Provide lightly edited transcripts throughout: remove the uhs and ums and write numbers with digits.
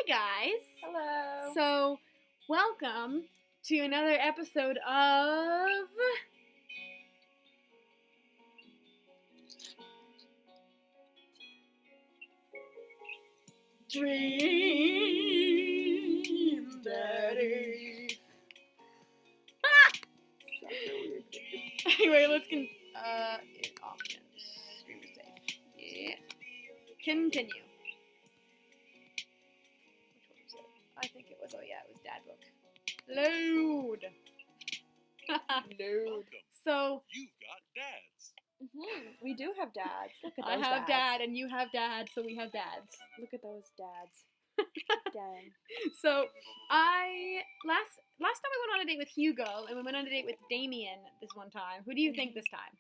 guys. Hello. So, welcome to another episode of Dream Daddy. Anyway, let's options. Stream is safe. Yeah. Continue. Which one was it? I think it was. Oh yeah, it was Dad Book. Load. Load. So You've got dads. We do have dads. Look at I those have dads. Dad, and you have Dad, so we have dads. Look at those dads. Dang. So last time we went on a date with Hugo, and we went on a date with Damien this one time. Who do you think this time?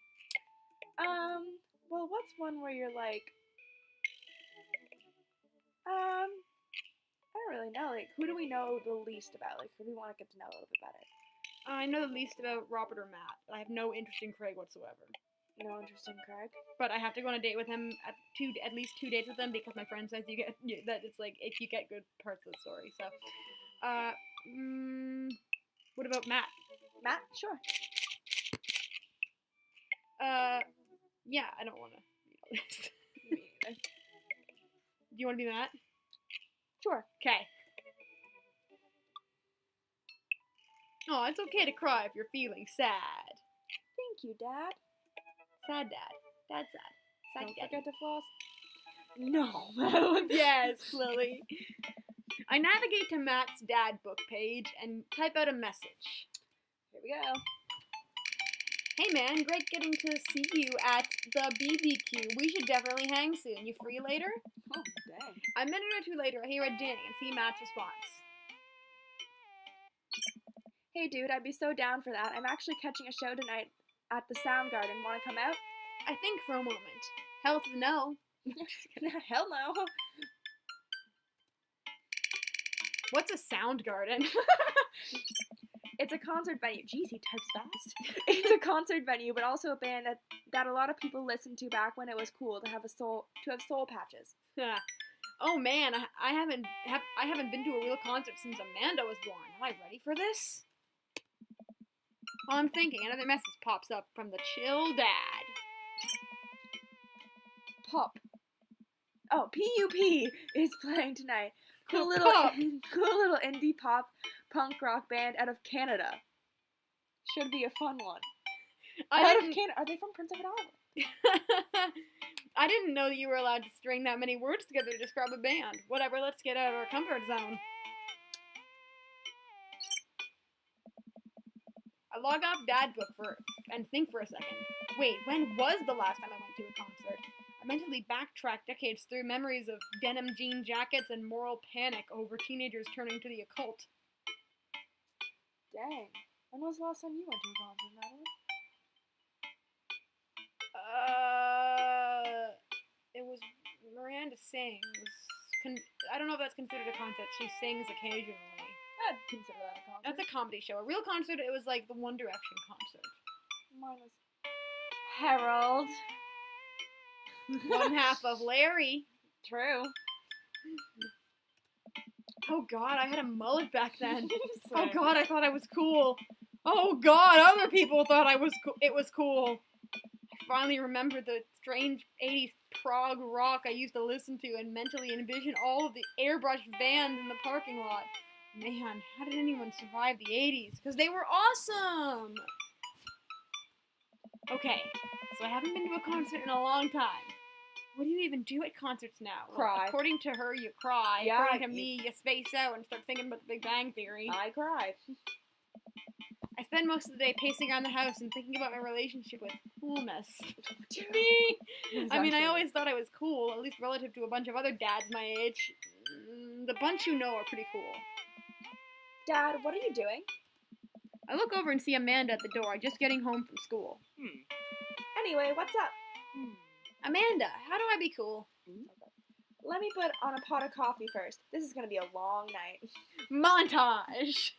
Well, what's one where you're like, I don't really know. Like, who do we know the least about? Like, who do we want to get to know a little bit better? I know the least about Robert or Matt. I have no interest in Craig whatsoever. No interest in Craig? But I have to go on a date with him at least 2 dates with him because my friend says that it's like if you get good parts of the story. So, what about Matt? Matt? Sure. Yeah, I don't want to read all this. Me neither. Do you want to be Matt? Sure. Okay. Oh, it's okay to cry if you're feeling sad. Thank you, Dad. Sad Dad. Dad's sad. Sad Don't Daddy. forget to floss. No, Madeline. Yes, Lily. I navigate to Matt's Dad Book page and type out a message. Here we go. Hey man, great getting to see you at the BBQ. We should definitely hang soon. You free later? Oh, dang. A minute or two later, I hear a ding and see Matt's response. Hey, dude, I'd be so down for that. I'm actually catching a show tonight at the Soundgarden. Want to come out? I think for a moment. Hell to the no. Hell no. What's a Soundgarden? It's a concert venue. Jeez, he types fast. It's a concert venue, but also a band that a lot of people listened to back when it was cool to have soul patches. Oh man, I haven't been to a real concert since Amanda was born. Am I ready for this? While I'm thinking, another message pops up from the chill dad. Pop. Oh, PUP is playing tonight. Cool little indie pop punk rock band out of Canada. Should be a fun one. Out of Canada. Are they from Prince Edward Island? I didn't know that you were allowed to string that many words together to describe a band. Whatever, let's get out of our comfort zone. I log off Dad Book and think for a second. Wait, when was the last time I went to a concert? I mentally backtrack decades through memories of denim jean jackets and moral panic over teenagers turning to the occult. Dang. When was the last time you went to a concert, Madeline? It was Miranda sings. I don't know if that's considered a concert. She sings occasionally. I'd consider that a concert. That's a comedy show. A real concert, it was like the One Direction concert. Mine was Harold. One half of Larry. True. Oh God, I had a mullet back then. Oh Same. God, I thought I was cool. Oh God, other people thought it was cool. I finally remembered the strange 80s prog rock I used to listen to and mentally envision all of the airbrushed vans in the parking lot. Man, how did anyone survive the 80s? Because they were awesome! Okay, so I haven't been to a concert in a long time. What do you even do at concerts now? Cry. Well, according to her, you cry. Yeah, According to me, you space out and start thinking about the Big Bang Theory. I cry. I spend most of the day pacing around the house and thinking about my relationship with coolness. Me! I mean, I always thought I was cool, at least relative to a bunch of other dads my age. The bunch you know are pretty cool. Dad, what are you doing? I look over and see Amanda at the door, just getting home from school. Anyway, what's up? Amanda, how do I be cool? Let me put on a pot of coffee first. This is gonna be a long night. Montage!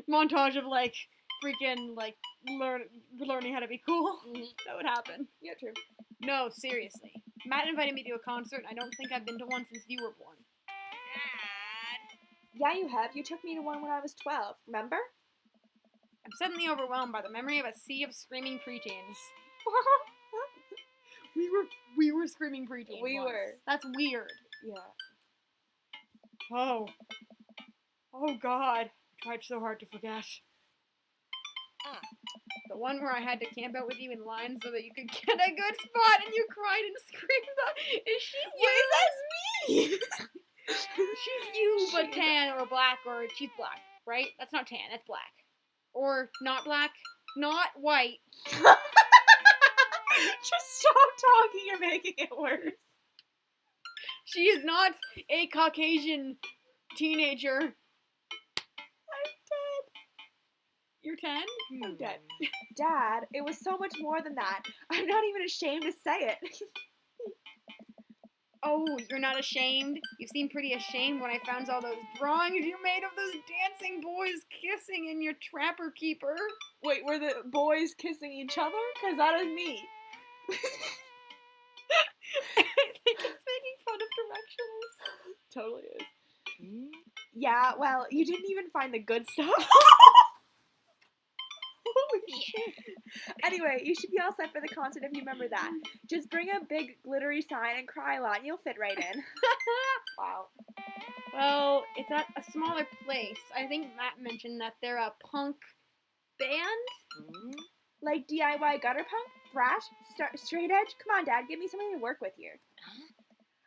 Montage of, like, freaking, like, learning how to be cool. That would happen. Yeah, true. No, seriously. Matt invited me to a concert, and I don't think I've been to one since you were born. Dad. Yeah, you have. You took me to one when I was 12. Remember? I'm suddenly overwhelmed by the memory of a sea of screaming preteens. We were screaming preteens. We once. were. That's weird. Yeah. Oh. Oh God. I tried so hard to forget. The one where I had to camp out with you in line so that you could get a good spot and you cried and screamed. Is she you? Wait, that's me! She's you, but tan or black, or she's black, right? That's not tan, that's black. Or not black, not white. Just stop talking, you're making it worse. She is not a Caucasian teenager. I'm dead. You're 10? I'm dead. Dad, it was so much more than that. I'm not even ashamed to say it. Oh, you're not ashamed? You seemed pretty ashamed when I found all those drawings you made of those dancing boys kissing in your Trapper Keeper. Wait, were the boys kissing each other? Because that is me. I think it's making fun of directionals. Totally is. Yeah, well, you didn't even find the good stuff. Holy shit. Anyway, you should be all set for the concert if you remember that. Just bring a big glittery sign and cry a lot and you'll fit right in. Wow. Well, it's at a smaller place. I think Matt mentioned that they're a punk band? Like DIY gutter punk? Thrash? Straight edge? Come on, Dad, give me something to work with here.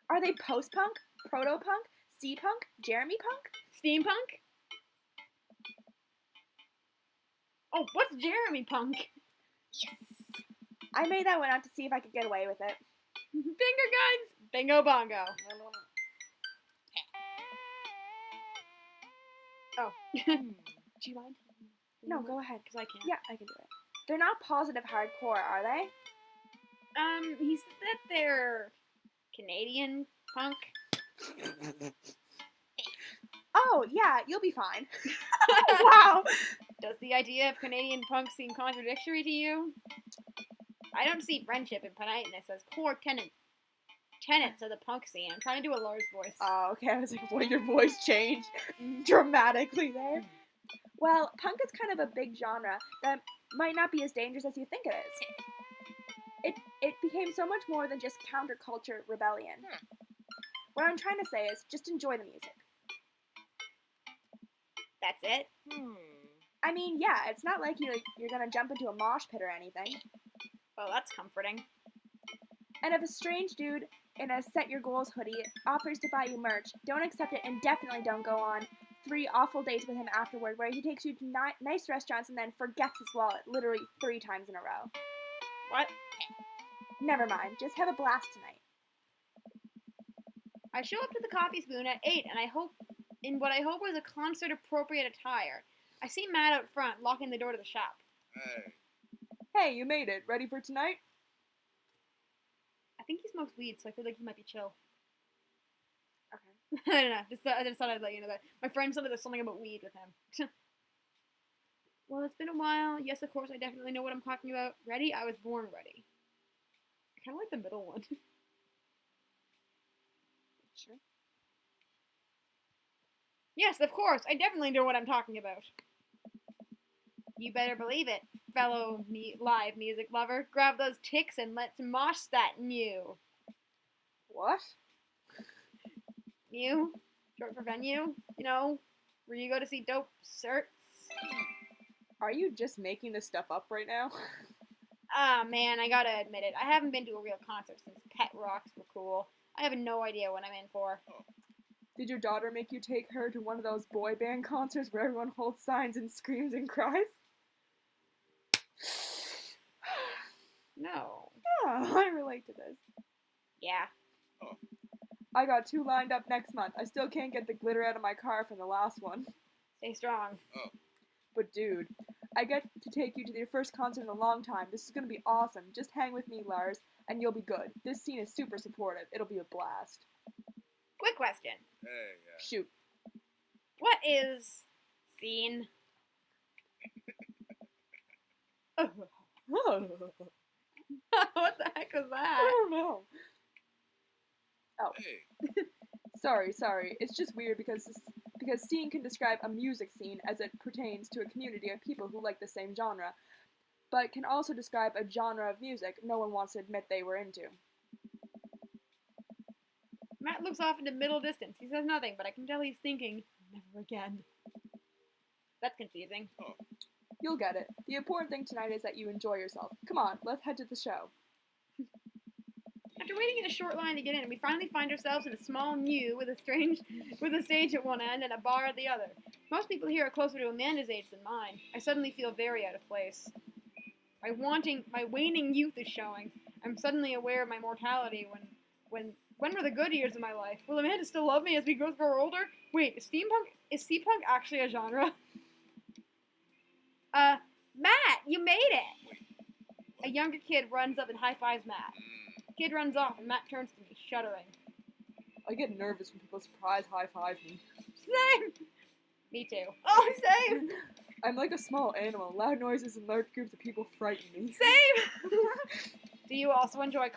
Are they post-punk? Proto-punk? C-punk? Jeremy punk? Steampunk? Oh, what's Jeremy Punk? Yes. I made that one up to see if I could get away with it. Finger guns! Bingo bongo. Oh. Do you mind? No, go ahead. Because I can't. Yeah, I can do it. They're not positive hardcore, are they? He said that they're Canadian punk. Oh, yeah, you'll be fine. Wow. Does the idea of Canadian punk seem contradictory to you? I don't see friendship and politeness as core tenets of the punk scene. I'm trying to do a Lars voice. Oh, okay. I was like, well, your voice changed dramatically there. Well, punk is kind of a big genre that might not be as dangerous as you think it is. It became so much more than just counterculture rebellion. What I'm trying to say is just enjoy the music. That's it? I mean, yeah, it's not like you're gonna jump into a mosh pit or anything. Well, that's comforting. And if a strange dude in a Set Your Goals hoodie offers to buy you merch, don't accept it and definitely don't go on 3 awful dates with him afterward where he takes you to nice restaurants and then forgets his wallet literally 3 times in a row. What? Never mind, just have a blast tonight. I show up to the Coffee Spoon at 8 and I hope was a concert appropriate attire. I see Matt out front locking the door to the shop. Hey, you made it. Ready for tonight? I think he smokes weed, so I feel like he might be chill. Okay. I don't know. I just thought I'd let you know that. My friend said there's something about weed with him. Well, it's been a while. Yes, of course, I definitely know what I'm talking about. Ready? I was born ready. I kind of like the middle one. Sure. Yes, of course, I definitely know what I'm talking about. You better believe it, fellow live music lover. Grab those ticks and let's mosh that new. What? New? Short for venue? You know, where you go to see dope certs? Are you just making this stuff up right now? Ah, man, I gotta admit it. I haven't been to a real concert since Pet Rocks were cool. I have no idea what I'm in for. Did your daughter make you take her to one of those boy band concerts where everyone holds signs and screams and cries? No. Yeah, I relate to this. Yeah. I got 2 lined up next month. I still can't get the glitter out of my car from the last one. Stay strong. But dude, I get to take you to your first concert in a long time. This is gonna be awesome. Just hang with me, Lars, and you'll be good. This scene is super supportive. It'll be a blast. Quick question. Shoot. What is scene? What What the heck was that? I don't know. Oh. Sorry. It's just weird because scene can describe a music scene as it pertains to a community of people who like the same genre, but can also describe a genre of music no one wants to admit they were into. Matt looks off into middle distance. He says nothing, but I can tell he's thinking, never again. That's confusing. You'll get it. The important thing tonight is that you enjoy yourself. Come on, let's head to the show. After waiting in a short line to get in, we finally find ourselves in a small mew with a stage at one end and a bar at the other. Most people here are closer to Amanda's age than mine. I suddenly feel very out of place. My waning youth is showing. I'm suddenly aware of my mortality when were the good years of my life? Will Amanda still love me as we grow older? Wait, is steampunk actually a genre? Matt, you made it! A younger kid runs up and high-fives Matt. Kid runs off and Matt turns to me, shuddering. I get nervous when people surprise high-five me. Same! Me too. Oh, same! I'm like a small animal. Loud noises and large groups of people frighten me. Same! Do you also enjoy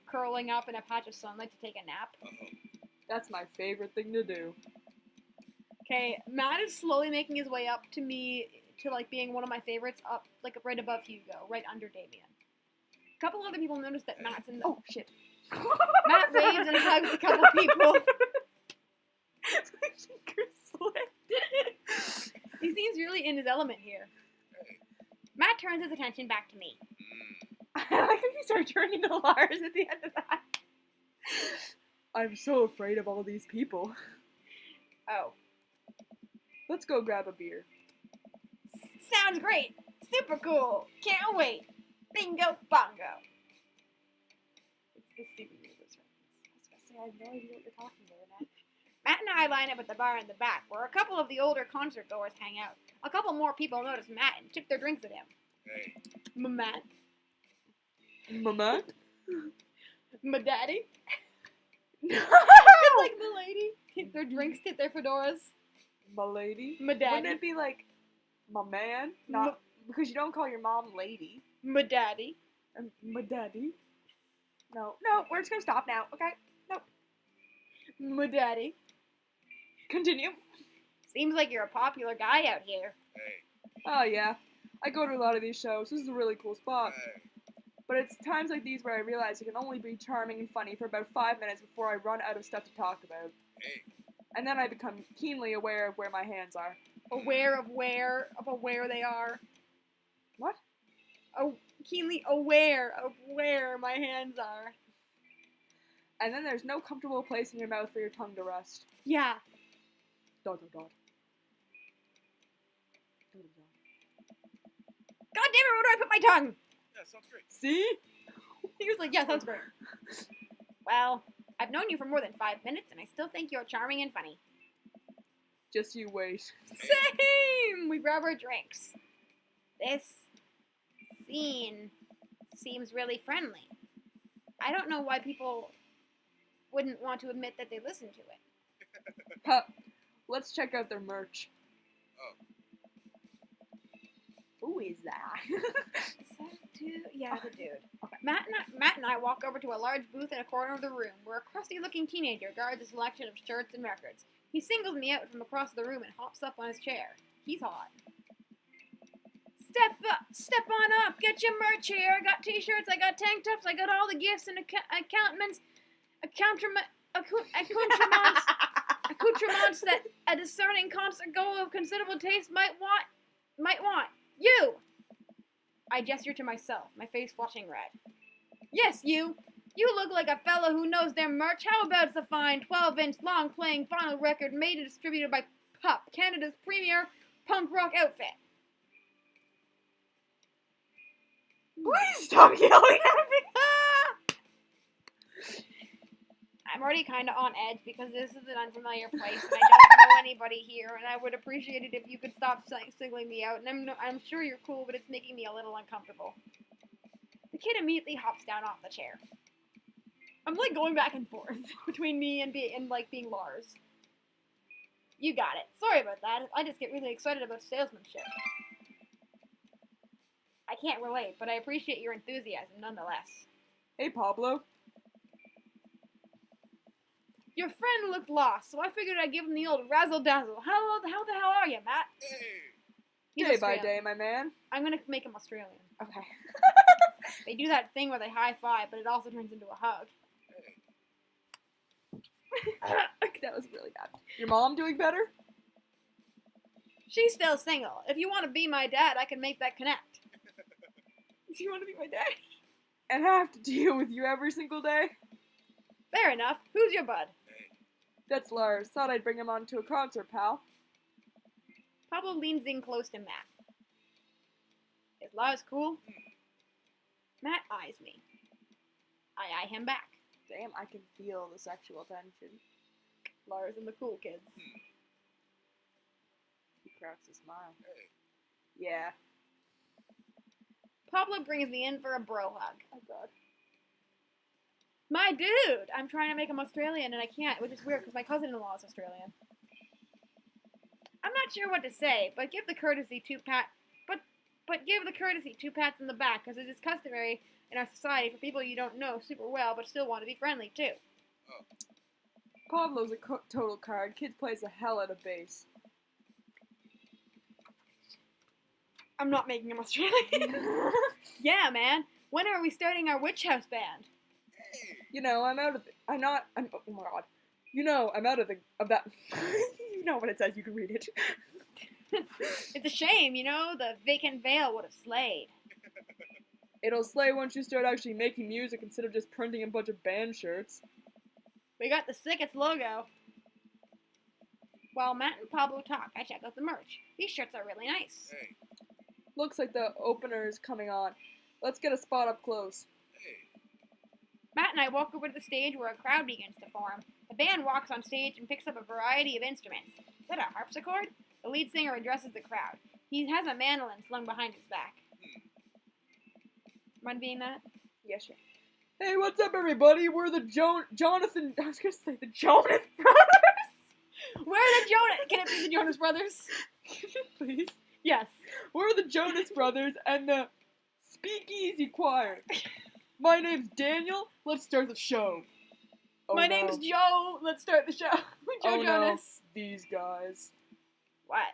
curling up in a patch of sunlight to take a nap? That's my favorite thing to do. Okay, Matt is slowly making his way up to me, to like being one of my favorites, up like right above Hugo, right under Damien. A couple other people notice that Matt's in the... Oh, shit. Matt waves and hugs a couple people. He seems really in his element here. Matt turns his attention back to me. I like how you start turning to Lars at the end of that. I'm so afraid of all these people. Oh. Let's go grab a beer. Sounds great. Super cool. Can't wait. Bingo bongo. It's the Stevie Universe reference. I was gonna say, I have no idea what you're talking about, Matt. Matt and I line up at the bar in the back, where a couple of the older concert goers hang out. A couple more people notice Matt and tip their drinks at him. Hey. Matt. Mama? My daddy. It's like the lady. Tip their drinks, tip their fedoras. My lady? My daddy. Wouldn't it be like, my man? Not, because you don't call your mom lady. My daddy. My daddy? No, we're just gonna stop now, okay? Nope. My daddy. Continue. Seems like you're a popular guy out here. Hey. Oh yeah, I go to a lot of these shows. This is a really cool spot. Hey. But it's times like these where I realize I can only be charming and funny for about 5 minutes before I run out of stuff to talk about. Hey. And then I become keenly aware of where my hands are. Aware of where they are. What? Oh, keenly aware of where my hands are. And then there's no comfortable place in your mouth for your tongue to rest. Yeah. Dot dot dot. Dot dot dot. God damn it, where do I put my tongue? Yeah, sounds great. See? He was like, yeah, sounds great. Well, I've known you for more than 5 minutes, and I still think you're charming and funny. Just you wait. Same! We grab our drinks. This scene seems really friendly. I don't know why people wouldn't want to admit that they listen to it. Huh. Let's check out their merch. Oh. Who is that? Is that a dude? Yeah, the dude. Okay. Matt and I walk over to a large booth in a corner of the room where a crusty-looking teenager guards a selection of shirts and records. He singles me out from across the room and hops up on his chair. He's hot. Step on up, get your merch here. I got t-shirts, I got tank tops, I got all the gifts and accoutrements that a discerning concert goer of considerable taste might want. You! I gesture to myself, my face flushing red. Yes, you! You look like a fellow who knows their merch. How about a fine 12-inch long-playing vinyl record made and distributed by Pup, Canada's premier punk rock outfit? Please stop yelling at me! I'm already kind of on edge because this is an unfamiliar place and I don't know anybody here, and I would appreciate it if you could stop singling me out. And I'm sure you're cool, but it's making me a little uncomfortable. The kid immediately hops down off the chair. I'm like going back and forth between me and being Lars. You got it. Sorry about that. I just get really excited about salesmanship. I can't relate, but I appreciate your enthusiasm nonetheless. Hey, Pablo. Your friend looked lost, so I figured I'd give him the old razzle-dazzle. How the hell are you, Matt? Hey. He's Day by Australian. day, my man. I'm gonna make him Australian. Okay. They do that thing where they high-five, but it also turns into a hug. That was really bad. Your mom doing better? She's still single. If you want to be my dad, I can make that connect. Do you want to be my dad? And have to deal with you every single day? Fair enough. Who's your bud? Hey. That's Lars. Thought I'd bring him on to a concert, pal. Pablo leans in close to Matt. Is Lars cool? Matt eyes me. I eye him back. Damn, I can feel the sexual tension. Lars and the cool kids. He cracks a smile. Hey. Yeah. Pablo brings me in for a bro hug. Oh god. My dude! I'm trying to make him Australian and I can't, which is weird because my cousin-in-law is Australian. I'm not sure what to say, but give the courtesy two pats in the back because it is customary in our society for people you don't know super well but still want to be friendly too. Oh. Pablo's a total card. Kid plays the hell out of bass. I'm not making him Australian. Yeah, man. When are we starting our Witch House band? Hey. You know, I'm out of oh my god. You know, I'm out of that. You know what it says, you can read it. It's a shame, you know, the vacant veil would have slayed. It'll slay once you start actually making music instead of just printing a bunch of band shirts. We got the sickest logo. While Matt and Pablo talk, I check out the merch. These shirts are really nice. Hey. Looks like the opener is coming on. Let's get a spot up close. Hey. Matt and I walk over to the stage where a crowd begins to form. The band walks on stage and picks up a variety of instruments. Is that a harpsichord? The lead singer addresses the crowd. He has a mandolin slung behind his back. Mind being that? Yeah, sure. Hey, what's up, everybody? We're the Jonathan. I was gonna say the Jonas Brothers. We're the Jonas. Can it be the Jonas Brothers? Please. Yes. We're the Jonas Brothers and the Speakeasy Choir. My name's Daniel. Let's start the show. Oh, My no. name's Joe. Let's start the show. Joe Oh, Jonas. no. These guys. What?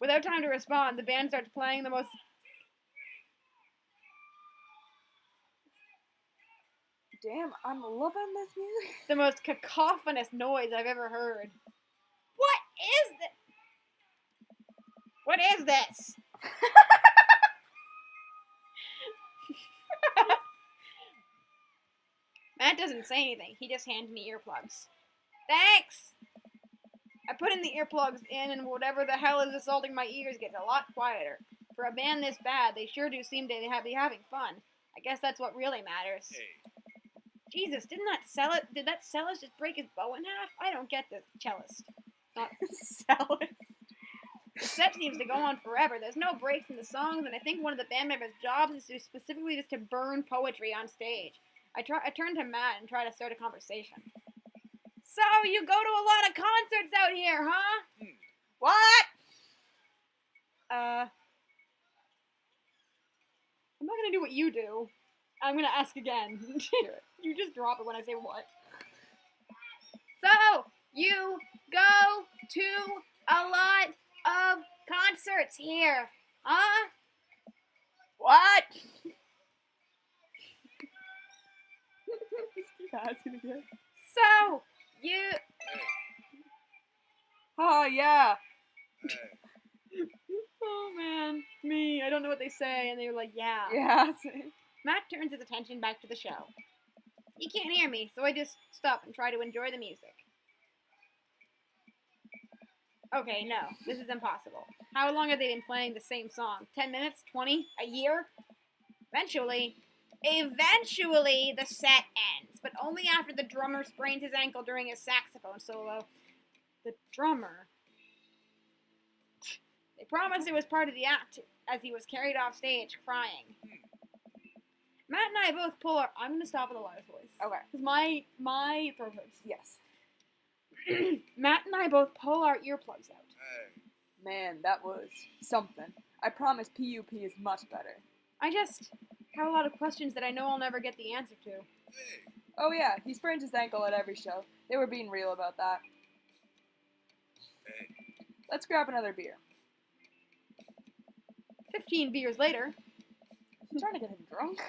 Without time to respond, the band starts playing the most. Damn, I'm loving this music. The most cacophonous noise I've ever heard. What is this? What is this? Matt doesn't say anything. He just hands me earplugs. Thanks! I put in the earplugs in, and whatever the hell is assaulting my ears gets a lot quieter. For a band this bad, they sure do seem to be having fun. I guess that's what really matters. Hey. Jesus, did that cellist just break his bow in half? I don't get this. Cellist. Not Salad. The set seems to go on forever. There's no breaks in the songs, and I think one of the band members' jobs is to specifically just to burn poetry on stage. I turn to Matt and try to start a conversation. So, you go to a lot of concerts out here, huh? What? I'm not gonna do what you do. I'm gonna ask again. You just drop it when I say what. So, you go to a lot of concerts here, huh? What? Ask it again. So, you... Hey. Oh, yeah. Hey. Oh, man. Me. I don't know what they say, and they were like, yeah. Yeah. Matt turns his attention back to the show. He can't hear me, so I just stop and try to enjoy the music. Okay, no. This is impossible. How long have they been playing the same song? 10 minutes? 20? A year? Eventually, the set ends, but only after the drummer sprains his ankle during his saxophone solo. The drummer. They promised it was part of the act as he was carried off stage crying. Matt and I both pull our... I'm going to stop with a lot of voice. Okay. Because my throat hurts. Yes. Matt and I both pull our earplugs out. Hey. Man, that was something. I promise PUP is much better. I just have a lot of questions that I know I'll never get the answer to. Hey. Oh yeah, he sprains his ankle at every show. They were being real about that. Hey. Let's grab another beer. 15 beers later, I'm trying to get him drunk.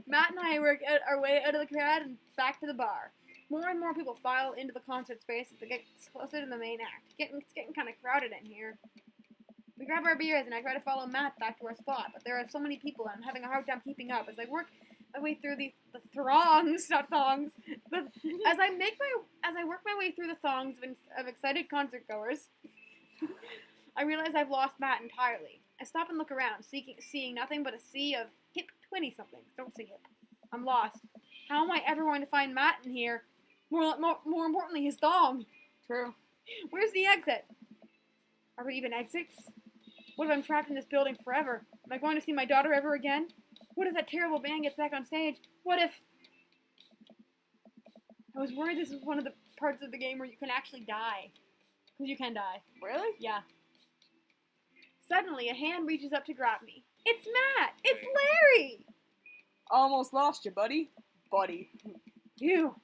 Matt and I work our way out of the crowd and back to the bar. More and more people file into the concert space as it gets closer to the main act. It's getting kind of crowded in here. We grab our beers and I try to follow Matt back to our spot, but there are so many people and I'm having a hard time keeping up as I work my way through the throngs, not thongs. As I work my way through the thongs of excited concert goers, I realize I've lost Matt entirely. I stop and look around, seeing nothing but a sea of hip 20-somethings. Don't say hip. I'm lost. How am I ever going to find Matt in here? More importantly, his thong. True. Where's the exit? Are there even exits? What if I'm trapped in this building forever? Am I going to see my daughter ever again? What if that terrible band gets back on stage? What if... I was worried this was one of the parts of the game where you can actually die. Because you can die. Really? Yeah. Suddenly, a hand reaches up to grab me. It's Matt! It's Larry! Almost lost you, buddy. Buddy. Phew.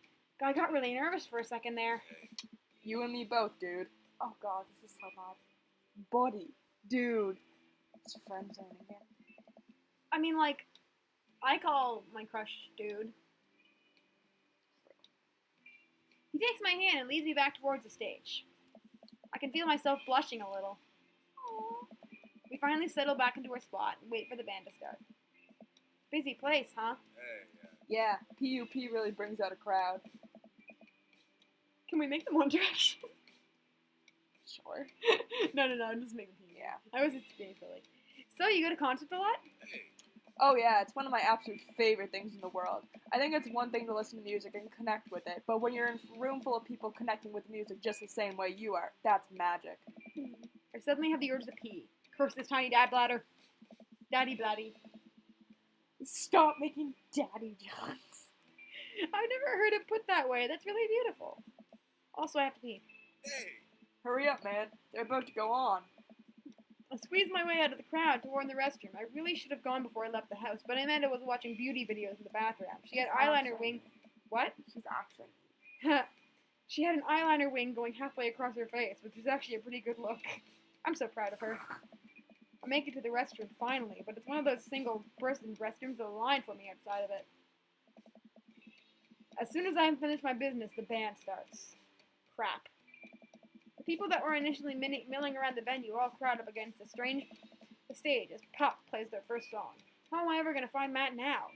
I got really nervous for a second there. You and me both, dude. Oh god, this is so bad. Buddy. Dude. It's friend zoning again. I mean, like, I call my crush dude. He takes my hand and leads me back towards the stage. I can feel myself blushing a little. Aww. We finally settle back into our spot and wait for the band to start. Busy place, huh? Hey, Yeah, PUP really brings out a crowd. Can we make them One Direction? Sure. No, I'm just making PUP. Yeah. I was just being silly. So, you go to concerts a lot? Hey. Oh yeah, it's one of my absolute favorite things in the world. I think it's one thing to listen to music and connect with it, but when you're in a room full of people connecting with music just the same way you are, that's magic. I suddenly have the urge to pee. Curse this tiny dad bladder. Daddy bladdy. Stop making daddy jokes. I've never heard it put that way. That's really beautiful. Also, I have to pee. Hey. Hurry up, man. They're about to go on. I squeezed my way out of the crowd toward the restroom. I really should have gone before I left the house, but Amanda was watching beauty videos in the bathroom. She had eyeliner wing. What? She's actually. She had an eyeliner wing going halfway across her face, which was actually a pretty good look. I'm so proud of her. I make it to the restroom finally, but it's one of those single-person restrooms with a line for me outside of it. As soon as I am finished my business, the band starts. Crap. The people that were initially milling around the venue all crowd up against the stage as Pop plays their first song. How am I ever going to find Matt now?